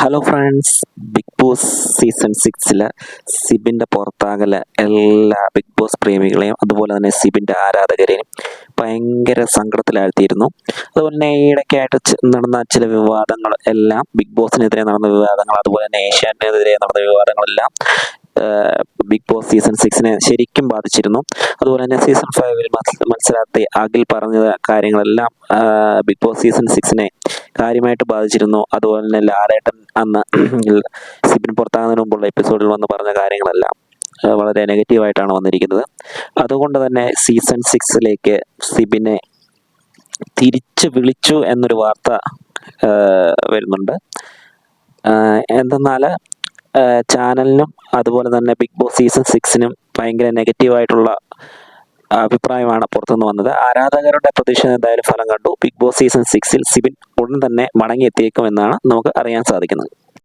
Hello friends, Bigg Boss season 6 സിബിൻ്റെ പുറത്താകല് എല്ലാ ബിഗ് ബോസ് പ്രേമികളെയും അതുപോലെ തന്നെ സിബിൻ്റെ ആരാധകരെയും ഭയങ്കര സങ്കടത്തിലാഴ്ത്തിയിരുന്നു. അതുപോലെ തന്നെ ഇടയ്ക്കായിട്ട് നടന്ന ചില വിവാദങ്ങൾ എല്ലാം, ബിഗ് ബോസിനെതിരെ നടന്ന വിവാദങ്ങൾ, അതുപോലെ തന്നെ ഏഷ്യാനെതിരെ നടന്ന വിവാദങ്ങളെല്ലാം ബിഗ് ബോസ് സീസൺ 6 ശരിക്കും ബാധിച്ചിരുന്നു. അതുപോലെ തന്നെ സീസൺ 5 മത്സരാർത്ഥി അഖിൽ പറഞ്ഞ കാര്യങ്ങളെല്ലാം ബിഗ് ബോസ് സീസൺ 6 കാര്യമായിട്ട് ബാധിച്ചിരുന്നു. അതുപോലെ തന്നെ ലാലേട്ടൻ അന്ന് സിബിൻ പുറത്താകുന്നതിന് മുമ്പുള്ള എപ്പിസോഡിൽ വന്ന് പറഞ്ഞ കാര്യങ്ങളെല്ലാം വളരെ നെഗറ്റീവായിട്ടാണ് വന്നിരിക്കുന്നത്. അതുകൊണ്ട് തന്നെ സീസൺ 6 സിബിനെ തിരിച്ചു വിളിച്ചു എന്നൊരു വാർത്ത വരുന്നുണ്ട്. എന്തെന്നാൽ ചാനലിനും അതുപോലെ തന്നെ ബിഗ് ബോസ് സീസൺ 6 ഭയങ്കര നെഗറ്റീവായിട്ടുള്ള അഭിപ്രായമാണ് പുറത്തുനിന്ന് വന്നത്. ആരാധകരുടെ പ്രതീക്ഷ എന്തായാലും ഫലം കണ്ടു. ബിഗ് ബോസ് സീസൺ 6 സിബിൻ ഉടൻ തന്നെ മടങ്ങിയെത്തിയേക്കുമെന്നാണ് നമുക്ക് അറിയാൻ സാധിക്കുന്നത്.